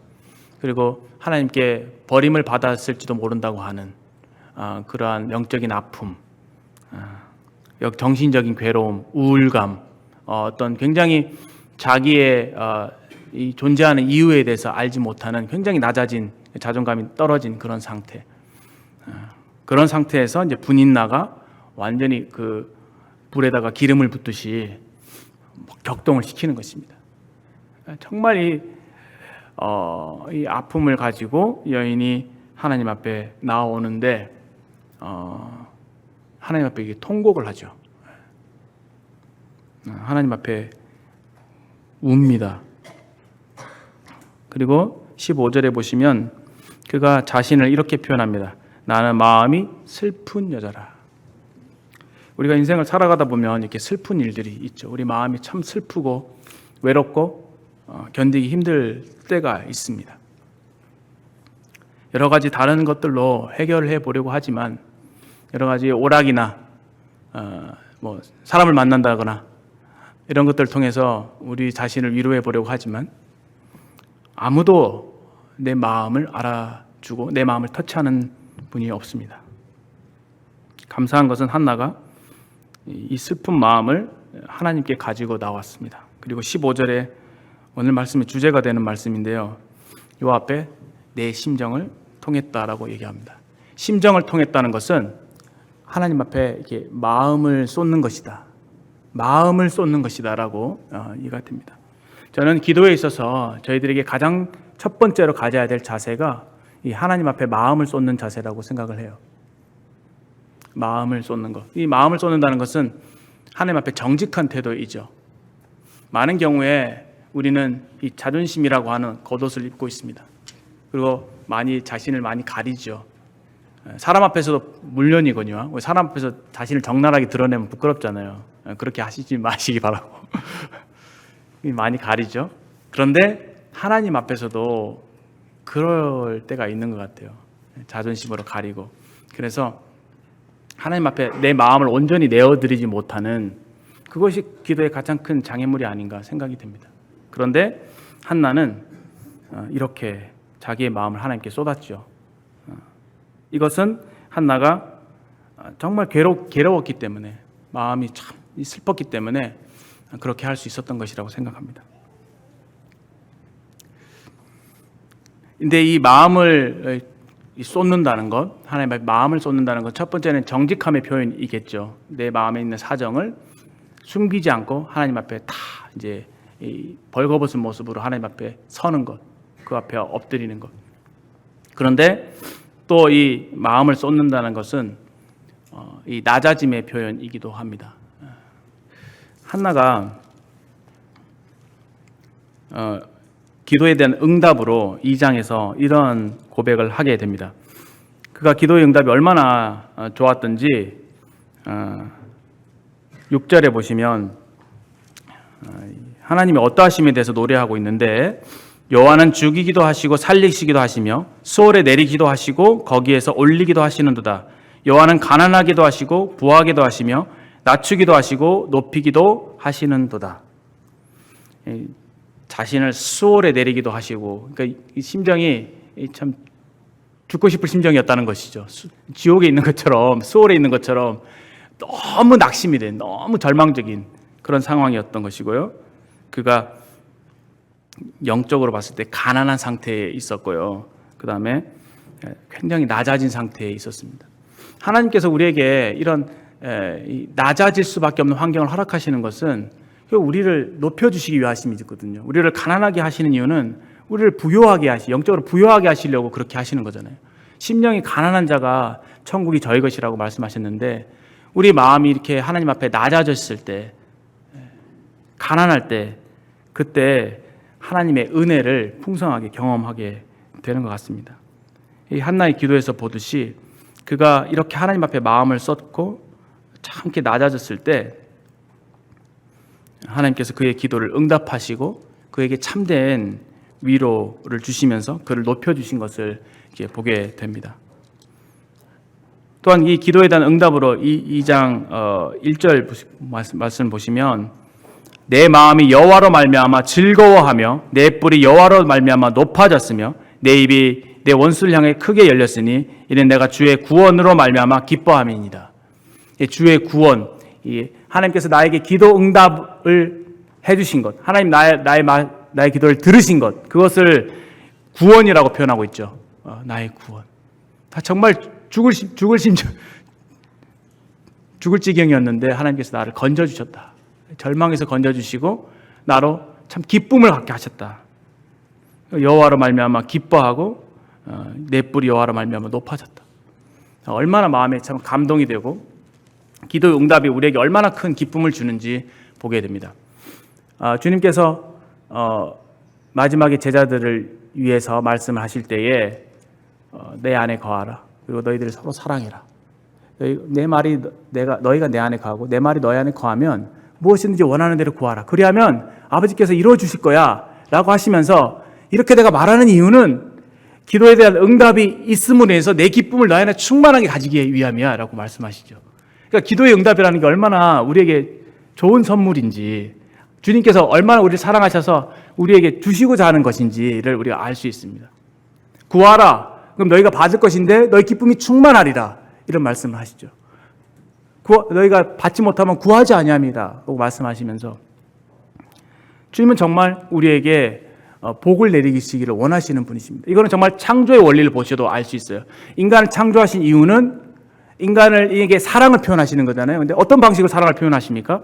그리고 하나님께 버림을 받았을지도 모른다고 하는 그러한 영적인 아픔 정신적인 괴로움, 우울감 어떤 굉장히 자기의 이 존재하는 이유에 대해서 알지 못하는 굉장히 낮아진 자존감이 떨어진 그런 상태 그런 상태에서 이제 분인나가 완전히 그 불에다가 기름을 붓듯이 격동을 시키는 것입니다. 정말 이 아픔을 가지고 여인이 하나님 앞에 나오는데 하나님 앞에 이게 통곡을 하죠. 하나님 앞에 웁니다. 그리고 15절에 보시면 그가 자신을 이렇게 표현합니다. 나는 마음이 슬픈 여자라. 우리가 인생을 살아가다 보면 이렇게 슬픈 일들이 있죠. 우리 마음이 참 슬프고 외롭고 견디기 힘들 때가 있습니다. 여러 가지 다른 것들로 해결해 보려고 하지만 여러 가지 오락이나 사람을 만난다거나 이런 것들을 통해서 우리 자신을 위로해 보려고 하지만 아무도 내 마음을 알아주고 내 마음을 터치하는 분이 없습니다. 감사한 것은 한나가 이 슬픈 마음을 하나님께 가지고 나왔습니다. 그리고 15절에 오늘 말씀의 주제가 되는 말씀인데요. 요 앞에 내 심정을 통했다라고 얘기합니다. 심정을 통했다는 것은 하나님 앞에 이렇게 마음을 쏟는 것이다. 마음을 쏟는 것이다라고 이해가 됩니다. 저는 기도에 있어서 저희들에게 가장 첫 번째로 가져야 될 자세가 이 하나님 앞에 마음을 쏟는 자세라고 생각을 해요. 마음을 쏟는 것. 이 마음을 쏟는다는 것은 하나님 앞에 정직한 태도이죠. 많은 경우에 우리는 이 자존심이라고 하는 겉옷을 입고 있습니다. 그리고 자신을 많이 가리죠. 사람 앞에서도 물론이거든요. 사람 앞에서 자신을 적나라하게 드러내면 부끄럽잖아요. 그렇게 하시지 마시기 바라고. 많이 가리죠. 그런데 하나님 앞에서도 그럴 때가 있는 것 같아요. 자존심으로 가리고. 그래서 하나님 앞에 내 마음을 온전히 내어드리지 못하는 그것이 기도의 가장 큰 장애물이 아닌가 생각이 됩니다. 그런데 한나는 이렇게 자기의 마음을 하나님께 쏟았죠. 이것은 한나가 정말 괴로웠기 때문에, 마음이 참 슬펐기 때문에 그렇게 할 수 있었던 것이라고 생각합니다. 근데 이 마음을 쏟는다는 것, 하나님의 마음을 쏟는다는 것, 첫 번째는 정직함의 표현이겠죠. 내 마음에 있는 사정을 숨기지 않고 하나님 앞에 다 이제 벌거벗은 모습으로 하나님 앞에 서는 것, 그 앞에 엎드리는 것. 그런데 또 이 마음을 쏟는다는 것은 이 낮아짐의 표현이기도 합니다. 한나가 기도에 대한 응답으로 2장에서 이런 고백을 하게 됩니다. 그가 기도의 응답이 얼마나 좋았던지 6절에 보시면 하나님이 어떠하심에 대해서 노래하고 있는데, 여호와는 죽이기도 하시고 살리시기도 하시며 수월에 내리기도 하시고 거기에서 올리기도 하시는도다. 여호와는 가난하기도 하시고 부하기도 하시며 낮추기도 하시고 높이기도 하시는도다. 자신을 수월에 내리기도 하시고, 그러니까 이 심정이 참 죽고 싶을 심정이었다는 것이죠. 지옥에 있는 것처럼, 수월에 있는 것처럼 너무 낙심이 된, 너무 절망적인 그런 상황이었던 것이고요. 그가 영적으로 봤을 때 가난한 상태에 있었고요. 그 다음에 굉장히 낮아진 상태에 있었습니다. 하나님께서 우리에게 이런 낮아질 수밖에 없는 환경을 허락하시는 것은 우리를 높여주시기 위하심이거든요. 우리를 가난하게 하시는 이유는 우리를 부요하게 영적으로 부요하게 하시려고 그렇게 하시는 거잖아요. 심령이 가난한 자가 천국이 저희 것이라고 말씀하셨는데, 우리 마음이 이렇게 하나님 앞에 낮아졌을 때, 가난할 때, 그때 하나님의 은혜를 풍성하게 경험하게 되는 것 같습니다. 이 한나의 기도에서 보듯이 그가 이렇게 하나님 앞에 마음을 쏟고 참게 낮아졌을 때 하나님께서 그의 기도를 응답하시고 그에게 참된 위로를 주시면서 그를 높여주신 것을 이렇게 보게 됩니다. 또한 이 기도에 대한 응답으로 이 2장 1절 말씀 보시면, 내 마음이 여호와로 말미암아 즐거워하며 내 뿔이 여호와로 말미암아 높아졌으며 내 입이 내 원수를 향해 크게 열렸으니 이는 내가 주의 구원으로 말미암아 기뻐함이니이다. 주의 구원, 하나님께서 나에게 기도 응답을 해주신 것, 하나님 나의 기도를 들으신 것, 그것을 구원이라고 표현하고 있죠. 나의 구원. 정말 죽을 지경이었는데 하나님께서 나를 건져주셨다. 절망에서 건져주시고 나로 참 기쁨을 갖게 하셨다. 여호와로 말미암아 기뻐하고 내 뿔이 여호와로 말미암아 높아졌다. 얼마나 마음에 참 감동이 되고 기도의 응답이 우리에게 얼마나 큰 기쁨을 주는지 보게 됩니다. 주님께서 마지막에 제자들을 위해서 말씀을 하실 때에 내 안에 거하라. 그리고 너희들을 서로 사랑해라. 너희가 내 안에 거하고 내 말이 너희 안에 거하면 무엇이든지 원하는 대로 구하라. 그리하면 아버지께서 이루어 주실 거야 라고 하시면서, 이렇게 내가 말하는 이유는 기도에 대한 응답이 있음으로 해서 내 기쁨을 너희 안에 충만하게 가지기 위함이야 라고 말씀하시죠. 그러니까 기도의 응답이라는 게 얼마나 우리에게 좋은 선물인지, 주님께서 얼마나 우리를 사랑하셔서 우리에게 주시고자 하는 것인지를 우리가 알 수 있습니다. 구하라. 그럼 너희가 받을 것인데 너희 기쁨이 충만하리라. 이런 말씀을 하시죠. 너희가 받지 못하면 구하지 아니함이다 라고 말씀하시면서, 주님은 정말 우리에게 복을 내리시기를 원하시는 분이십니다. 이거는 정말 창조의 원리를 보셔도 알 수 있어요. 인간을 창조하신 이유는 인간에게 사랑을 표현하시는 거잖아요. 근데 어떤 방식으로 사랑을 표현하십니까?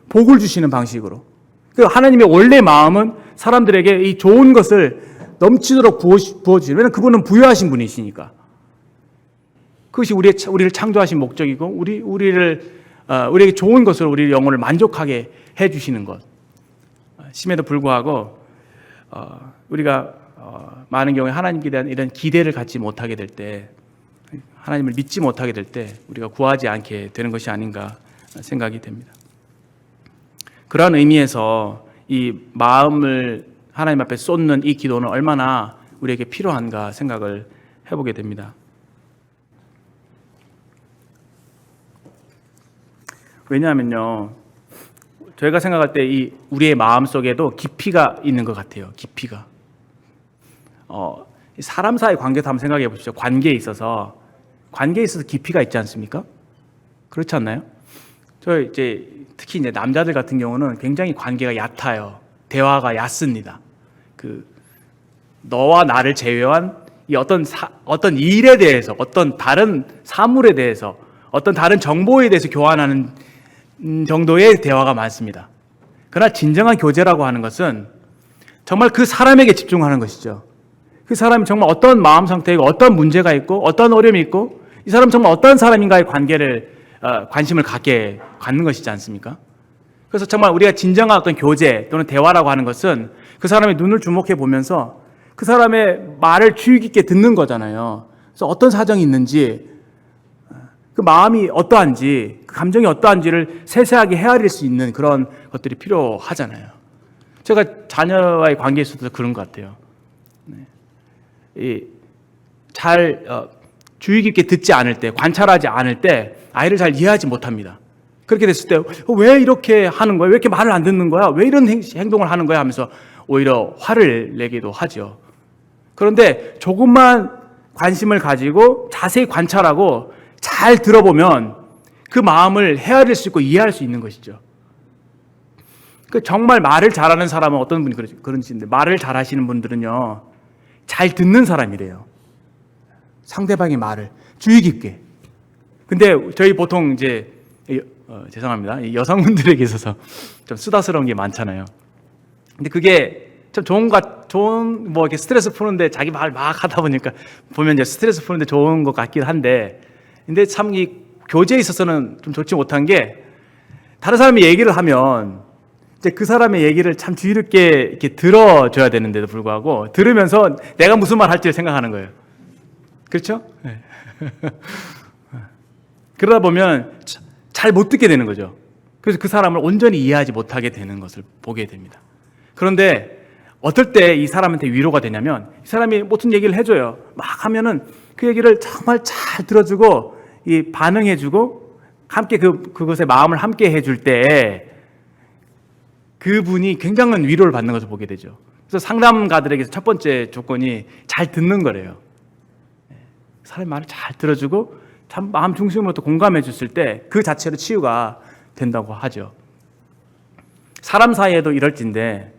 복을 주시는 방식으로. 하나님의 원래 마음은 사람들에게 이 좋은 것을 넘치도록 부어주시는, 왜냐하면 그분은 부유하신 분이시니까. 그것이 우리를 창조하신 목적이고, 우리에게 좋은 것으로 우리 영혼을 만족하게 해주시는 것. 심에도 불구하고 우리가 많은 경우에 하나님께 대한 이런 기대를 갖지 못하게 될 때, 하나님을 믿지 못하게 될 때 우리가 구하지 않게 되는 것이 아닌가 생각이 됩니다. 그런 의미에서 이 마음을 하나님 앞에 쏟는 이 기도는 얼마나 우리에게 필요한가 생각을 해보게 됩니다. 왜냐하면요, 저희가 생각할 때 이 우리의 마음 속에도 깊이가 있는 것 같아요. 깊이가. 사람 사이 관계도 한번 생각해 보십시오. 관계에 있어서 깊이가 있지 않습니까? 그렇지 않나요? 특히 이제 남자들 같은 경우는 굉장히 관계가 얕아요. 대화가 얕습니다. 너와 나를 제외한 이 어떤 일에 대해서, 어떤 다른 사물에 대해서, 어떤 다른 정보에 대해서 교환하는 정도의 대화가 많습니다. 그러나 진정한 교제라고 하는 것은 정말 그 사람에게 집중하는 것이죠. 그 사람이 정말 어떤 마음 상태이고 어떤 문제가 있고 어떤 어려움이 있고 이 사람은 정말 어떤 사람인가의 관심을 갖는 것이지 않습니까? 그래서 정말 우리가 진정한 어떤 교제 또는 대화라고 하는 것은 그 사람의 눈을 주목해 보면서 그 사람의 말을 주의 깊게 듣는 거잖아요. 그래서 어떤 사정이 있는지, 그 마음이 어떠한지, 그 감정이 어떠한지를 세세하게 헤아릴 수 있는 그런 것들이 필요하잖아요. 제가 자녀와의 관계에 있어서 그런 것 같아요. 주의 깊게 듣지 않을 때, 관찰하지 않을 때 아이를 잘 이해하지 못합니다. 그렇게 됐을 때 왜 이렇게 하는 거야? 왜 이렇게 말을 안 듣는 거야? 왜 이런 행동을 하는 거야? 하면서 오히려 화를 내기도 하죠. 그런데 조금만 관심을 가지고 자세히 관찰하고 잘 들어보면 그 마음을 헤아릴 수 있고 이해할 수 있는 것이죠. 정말 말을 잘하는 사람은 어떤 분이 그런지인데, 말을 잘하시는 분들은요, 잘 듣는 사람이래요. 상대방의 말을 주의 깊게. 근데 저희 보통 이제 죄송합니다, 여성분들에게 있어서 좀 수다스러운 게 많잖아요. 근데 그게 참 좋은 이렇게 스트레스 푸는데 자기 말 막 하다 보면 이제 스트레스 푸는데 좋은 것 같긴 한데, 근데 참 이 교제에 있어서는 좀 좋지 못한 게, 다른 사람이 얘기를 하면 이제 그 사람의 얘기를 참 주의 깊게 이렇게 들어줘야 되는데도 불구하고 들으면서 내가 무슨 말 할지 생각하는 거예요. 그렇죠? 네. 그러다 보면 잘 못 듣게 되는 거죠. 그래서 그 사람을 온전히 이해하지 못하게 되는 것을 보게 됩니다. 그런데 어떨 때 이 사람한테 위로가 되냐면, 이 사람이 무슨 얘기를 해줘요. 막 하면은 그 얘기를 정말 잘 들어주고 반응해주고 함께 그것에 마음을 함께 해줄 때 그분이 굉장한 위로를 받는 것을 보게 되죠. 그래서 상담가들에게서 첫 번째 조건이 잘 듣는 거래요. 사람의 말을 잘 들어주고 참 마음 중심으로 공감해 줬을 때 그 자체로 치유가 된다고 하죠. 사람 사이에도 이럴진데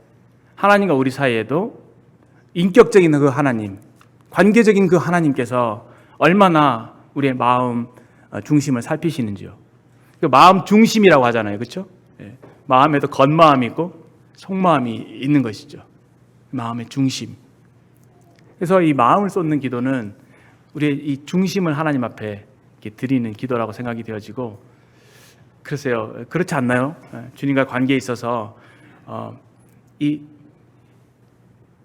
하나님과 우리 사이에도 인격적인 그 하나님, 관계적인 그 하나님께서 얼마나 우리의 마음 중심을 살피시는지요. 마음 중심이라고 하잖아요. 그렇죠? 마음에도 겉마음이 있고 속마음이 있는 것이죠. 마음의 중심. 그래서 이 마음을 쏟는 기도는 우리의 이 중심을 하나님 앞에 드리는 기도라고 생각이 되어지고, 글쎄요, 그렇지 않나요? 주님과 관계에 있어서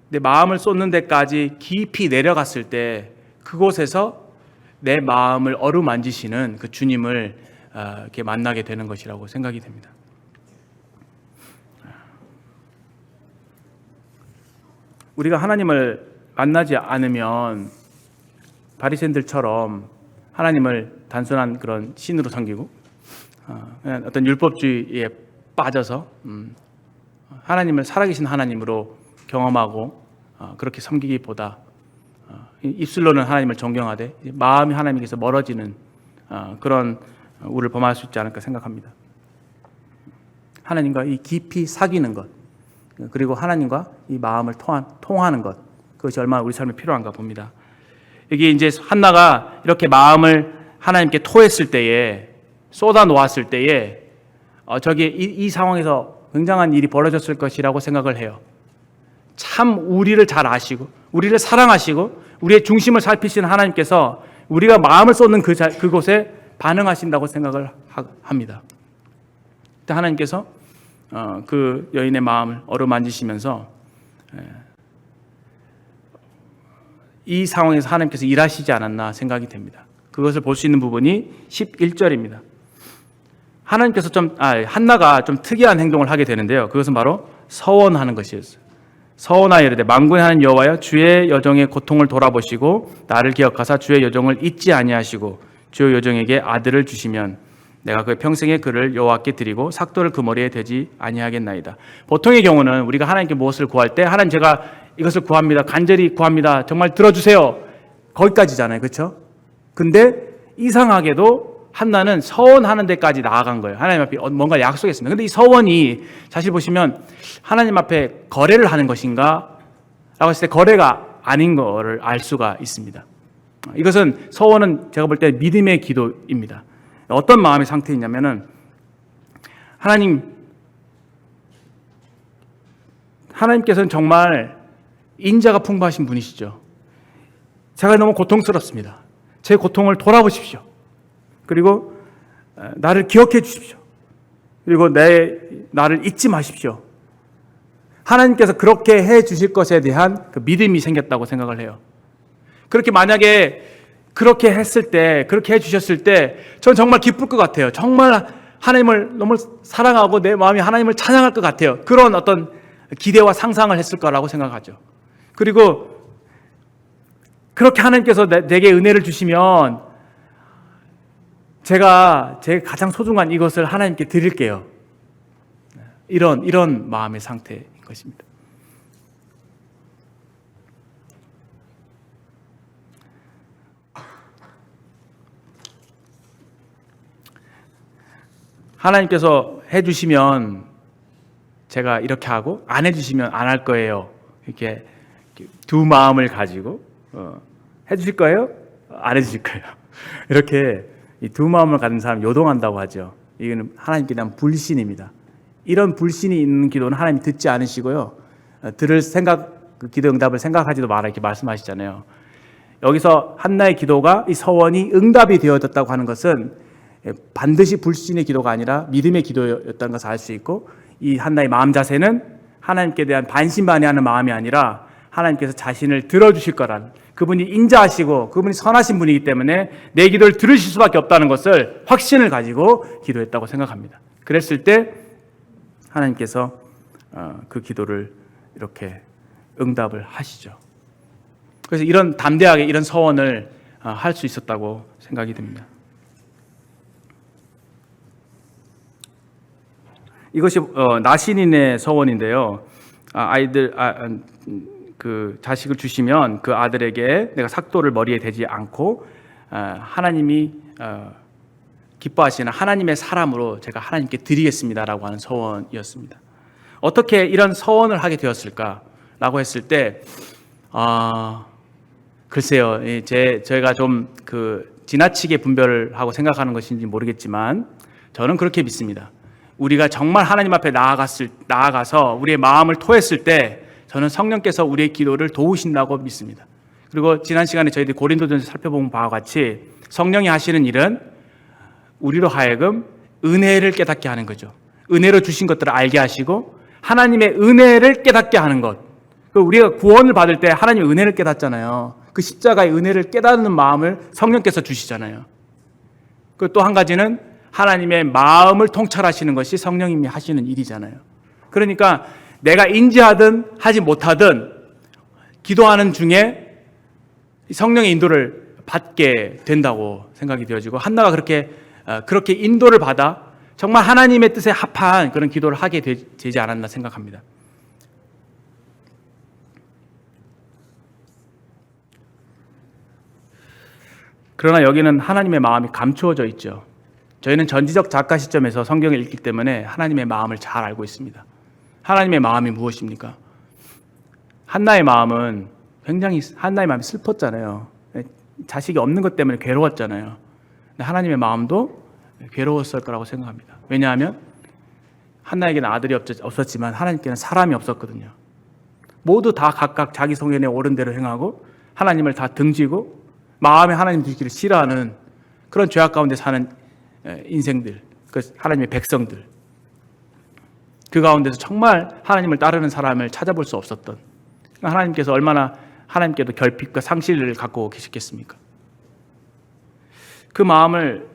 내 마음을 쏟는 데까지 깊이 내려갔을 때 그곳에서 내 마음을 어루만지시는 그 주님을 이렇게 만나게 되는 것이라고 생각이 됩니다. 우리가 하나님을 만나지 않으면 바리새인들처럼 하나님을 단순한 그런 신으로 섬기고 그냥 어떤 율법주의에 빠져서 하나님을 살아계신 하나님으로 경험하고 그렇게 섬기기보다 입술로는 하나님을 존경하되 마음이 하나님께서 멀어지는 그런 우를 범할 수 있지 않을까 생각합니다. 하나님과 이 깊이 사귀는 것, 그리고 하나님과 이 마음을 통하는 것, 그것이 얼마나 우리 삶에 필요한가 봅니다. 여기 이제 한나가 이렇게 마음을 하나님께 토했을 때에, 쏟아 놓았을 때에 저기 이 상황에서 굉장한 일이 벌어졌을 것이라고 생각을 해요. 참 우리를 잘 아시고 우리를 사랑하시고 우리의 중심을 살피시는 하나님께서 우리가 마음을 쏟는 그곳에 반응하신다고 생각을 합니다. 하나님께서 그 여인의 마음을 어루만지시면서 이 상황에서 하나님께서 일하시지 않았나 생각이 됩니다. 그것을 볼 수 있는 부분이 11절입니다. 하나님께서 한나가 좀 특이한 행동을 하게 되는데요. 그것은 바로 서원하는 것이었어요. 서원하여 이르되 만군의 하나님 여호와여 주의 여종의 고통을 돌아보시고 나를 기억하사 주의 여종을 잊지 아니하시고 주의 여종에게 아들을 주시면 내가 그의 평생에 그를 여호와께 드리고 삭도를 그 머리에 대지 아니하겠나이다. 보통의 경우는 우리가 하나님께 무엇을 구할 때 하나님 제가 이것을 구합니다. 간절히 구합니다. 정말 들어주세요. 거기까지잖아요. 그렇죠? 근데 이상하게도 한나는 서원하는 데까지 나아간 거예요. 하나님 앞에 뭔가 약속했습니다. 근데 이 서원이 사실 보시면 하나님 앞에 거래를 하는 것인가? 라고 했을 때 거래가 아닌 거를 알 수가 있습니다. 이것은 서원은 제가 볼 때 믿음의 기도입니다. 어떤 마음의 상태이냐면은 하나님께서는 정말 인자가 풍부하신 분이시죠. 제가 너무 고통스럽습니다. 제 고통을 돌아보십시오. 그리고 나를 기억해 주십시오. 그리고 나를 잊지 마십시오. 하나님께서 그렇게 해 주실 것에 대한 그 믿음이 생겼다고 생각을 해요. 그렇게 만약에 그렇게 했을 때, 그렇게 해 주셨을 때, 전 정말 기쁠 것 같아요. 정말 하나님을 너무 사랑하고 내 마음이 하나님을 찬양할 것 같아요. 그런 어떤 기대와 상상을 했을 거라고 생각하죠. 그리고 그렇게 하나님께서 내게 은혜를 주시면 제가 제 가장 소중한 이것을 하나님께 드릴게요. 이런 마음의 상태인 것입니다. 하나님께서 해주시면 제가 이렇게 하고 안 해주시면 안 할 거예요. 이렇게 두 마음을 가지고 해주실 거예요? 안 해주실 거예요? 이렇게 이 두 마음을 가진 사람 요동한다고 하죠. 이거는 하나님께 대한 불신입니다. 이런 불신이 있는 기도는 하나님이 듣지 않으시고요. 들을 생각, 그 기도 응답을 생각하지도 마라 이렇게 말씀하시잖아요. 여기서 한나의 기도가 이 서원이 응답이 되어졌다고 하는 것은 반드시 불신의 기도가 아니라 믿음의 기도였다는 것을 알 수 있고, 이 한나의 마음 자세는 하나님께 대한 반신반의하는 마음이 아니라 하나님께서 자신을 들어주실 거란, 그분이 인자하시고 그분이 선하신 분이기 때문에 내 기도를 들으실 수밖에 없다는 것을 확신을 가지고 기도했다고 생각합니다. 그랬을 때 하나님께서 그 기도를 이렇게 응답을 하시죠. 그래서 이런 담대하게 이런 서원을 할 수 있었다고 생각이 듭니다. 이것이 나신인의 서원인데요. 그 자식을 주시면 그 아들에게 내가 삭도를 머리에 대지 않고 하나님이 기뻐하시는 하나님의 사람으로 제가 하나님께 드리겠습니다라고 하는 서원이었습니다. 어떻게 이런 서원을 하게 되었을까라고 했을 때 글쎄요, 저희가 좀 지나치게 분별을 하고 생각하는 것인지 모르겠지만 저는 그렇게 믿습니다. 우리가 정말 하나님 앞에 나아가서 우리의 마음을 토했을 때 저는 성령께서 우리의 기도를 도우신다고 믿습니다. 그리고 지난 시간에 저희들이 고린도전서 살펴본 바와 같이 성령이 하시는 일은 우리로 하여금 은혜를 깨닫게 하는 거죠. 은혜로 주신 것들을 알게 하시고 하나님의 은혜를 깨닫게 하는 것. 우리가 구원을 받을 때 하나님의 은혜를 깨닫잖아요. 그 십자가의 은혜를 깨닫는 마음을 성령께서 주시잖아요. 그 또 한 가지는 하나님의 마음을 통찰하시는 것이 성령님이 하시는 일이잖아요. 그러니까 내가 인지하든 하지 못하든 기도하는 중에 성령의 인도를 받게 된다고 생각이 되어지고, 한나가 그렇게 인도를 받아 정말 하나님의 뜻에 합한 그런 기도를 하게 되지 않았나 생각합니다. 그러나 여기는 하나님의 마음이 감추어져 있죠. 저희는 전지적 작가 시점에서 성경을 읽기 때문에 하나님의 마음을 잘 알고 있습니다. 하나님의 마음이 무엇입니까? 한나의 마음이 슬펐잖아요. 자식이 없는 것 때문에 괴로웠잖아요. 근데 하나님의 마음도 괴로웠을 거라고 생각합니다. 왜냐하면 한나에게는 아들이 없었지만 하나님께는 사람이 없었거든요. 모두 다 각각 자기 성현에 옳은 대로 행하고 하나님을 다 등지고 마음에 하나님 두기를 싫어하는 그런 죄악 가운데 사는 인생들, 그 하나님의 백성들. 그 가운데서 정말 하나님을 따르는 사람을 찾아볼 수 없었던, 하나님께서 얼마나 하나님께도 결핍과 상실을 갖고 계셨겠습니까? 그 마음을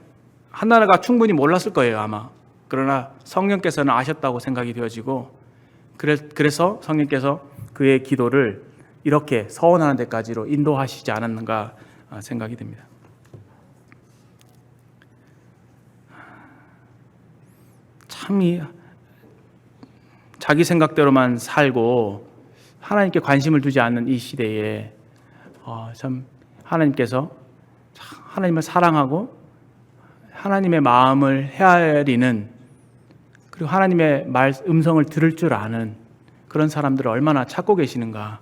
한나가 충분히 몰랐을 거예요, 아마. 그러나 성령께서는 아셨다고 생각이 되어지고, 그래서 성령께서 그의 기도를 이렇게 서원하는 데까지로 인도하시지 않았는가 생각이 됩니다. 참 자기 생각대로만 살고 하나님께 관심을 두지 않는 이 시대에 참 하나님께서 하나님을 사랑하고 하나님의 마음을 헤아리는, 그리고 하나님의 음성을 들을 줄 아는 그런 사람들을 얼마나 찾고 계시는가,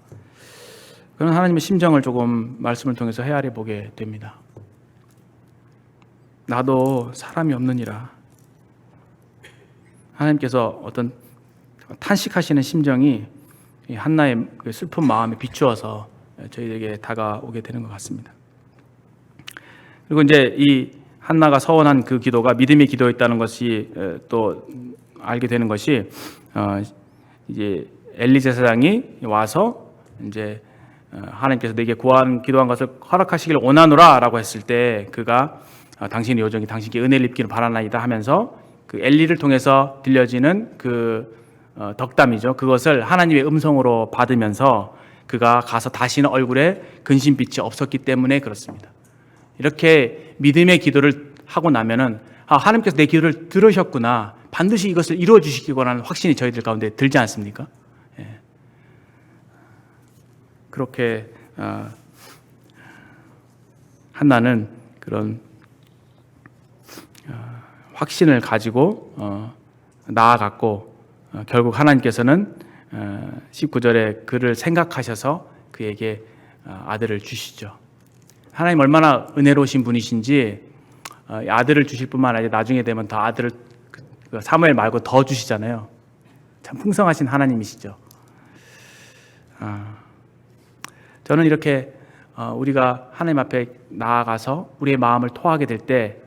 그런 하나님의 심정을 조금 말씀을 통해서 헤아려 보게 됩니다. 나도 사람이 없느니라. 하나님께서 어떤 탄식하시는 심정이 한나의 그 슬픈 마음에 비추어서 저희에게 다가오게 되는 것 같습니다. 그리고 이제 이 한나가 서원한 그 기도가 믿음의 기도였다는 것이 또 알게 되는 것이, 이제 엘리 제사장이 와서 이제 하나님께서 내게 기도한 것을 허락하시길 원하노라라고 했을 때, 그가 당신의 요정이 당신께 은혜를 입기를 바라나이다 하면서 그 엘리를 통해서 들려지는 그 덕담이죠. 그것을 하나님의 음성으로 받으면서 그가 가서 다시는 얼굴에 근심빛이 없었기 때문에 그렇습니다. 이렇게 믿음의 기도를 하고 나면은 하나님께서 내 기도를 들으셨구나, 반드시 이것을 이루어 주시기 원하는 확신이 저희들 가운데 들지 않습니까? 예. 그렇게 한나는 그런 확신을 가지고 나아갔고, 결국 하나님께서는 19절에 그를 생각하셔서 그에게 아들을 주시죠. 하나님 얼마나 은혜로우신 분이신지, 아들을 주실 뿐만 아니라 나중에 되면 더 아들을, 사무엘 말고 더 주시잖아요. 참 풍성하신 하나님이시죠. 저는 이렇게 우리가 하나님 앞에 나아가서 우리의 마음을 토하게 될 때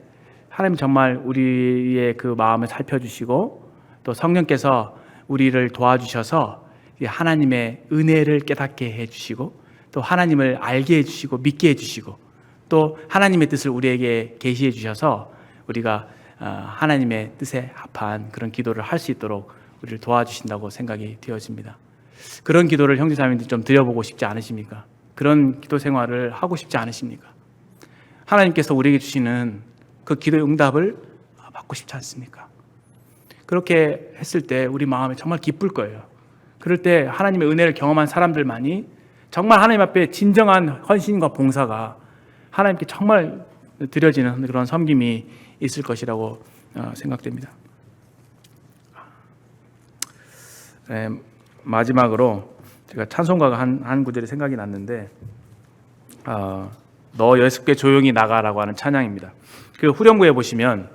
하나님 정말 우리의 그 마음을 살펴주시고, 또 성령께서 우리를 도와주셔서 하나님의 은혜를 깨닫게 해주시고, 또 하나님을 알게 해주시고 믿게 해주시고, 또 하나님의 뜻을 우리에게 계시해 주셔서 우리가 하나님의 뜻에 합한 그런 기도를 할 수 있도록 우리를 도와주신다고 생각이 되어집니다. 그런 기도를 형제자매들 좀 드려보고 싶지 않으십니까? 그런 기도 생활을 하고 싶지 않으십니까? 하나님께서 우리에게 주시는 그 기도의 응답을 받고 싶지 않습니까? 그렇게 했을 때 우리 마음에 정말 기쁠 거예요. 그럴 때 하나님의 은혜를 경험한 사람들만이 정말 하나님 앞에 진정한 헌신과 봉사가 하나님께 정말 드려지는 그런 섬김이 있을 것이라고 생각됩니다. 네, 마지막으로 제가 찬송가가 한 구절이 생각이 났는데, 너 예수께 조용히 나가라고 하는 찬양입니다. 그 후렴구에 보시면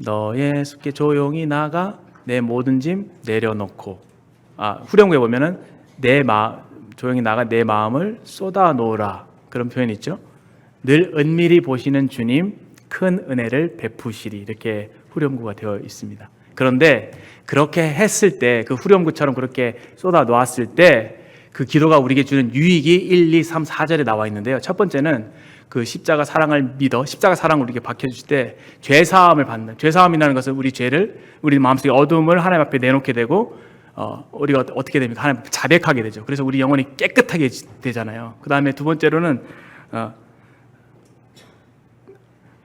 너 예수께 조용히 나가 내 모든 짐 내려놓고, 후렴구에 보면은 조용히 나가 내 마음을 쏟아 놓으라, 그런 표현이 있죠. 늘 은밀히 보시는 주님 큰 은혜를 베푸시리, 이렇게 후렴구가 되어 있습니다. 그런데 그렇게 했을 때, 그 후렴구처럼 그렇게 쏟아 놓았을 때 그 기도가 우리에게 주는 유익이 1, 2, 3, 4절에 나와 있는데요. 첫 번째는 그 십자가 사랑을 믿어 십자가 사랑을 우리에게 밝혀주실 때 죄사함을 받는, 죄사함이라는 것은 우리 죄를, 우리 마음속의 어둠을 하나님 앞에 내놓게 되고, 우리가 어떻게 됩니까? 하나님 앞에 자백하게 되죠. 그래서 우리 영혼이 깨끗하게 되잖아요. 그 다음에 두 번째로는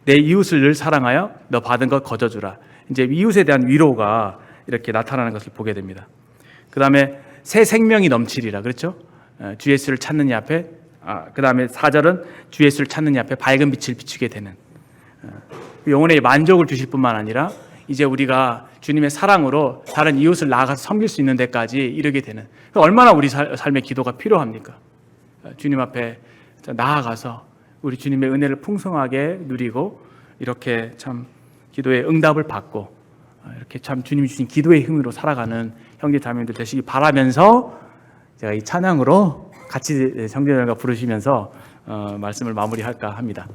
내 이웃을 늘 사랑하여 너 받은 것 거저주라. 이제 이웃에 대한 위로가 이렇게 나타나는 것을 보게 됩니다. 그 다음에 새 생명이 넘치리라, 그렇죠? 주 예수를 찾는 이 앞에, 그 다음에 4절은 주 예수를 찾는 이 앞에 밝은 빛을 비추게 되는, 영혼의 만족을 주실 뿐만 아니라 이제 우리가 주님의 사랑으로 다른 이웃을 나아가서 섬길 수 있는 데까지 이르게 되는, 얼마나 우리 삶의 기도가 필요합니까? 주님 앞에 나아가서 우리 주님의 은혜를 풍성하게 누리고, 이렇게 참 기도의 응답을 받고, 이렇게 참 주님이 주신 기도의 힘으로 살아가는 형제 자매들 되시기 바라면서, 제가 이 찬양으로 같이 형제들과 부르시면서 말씀을 마무리할까 합니다.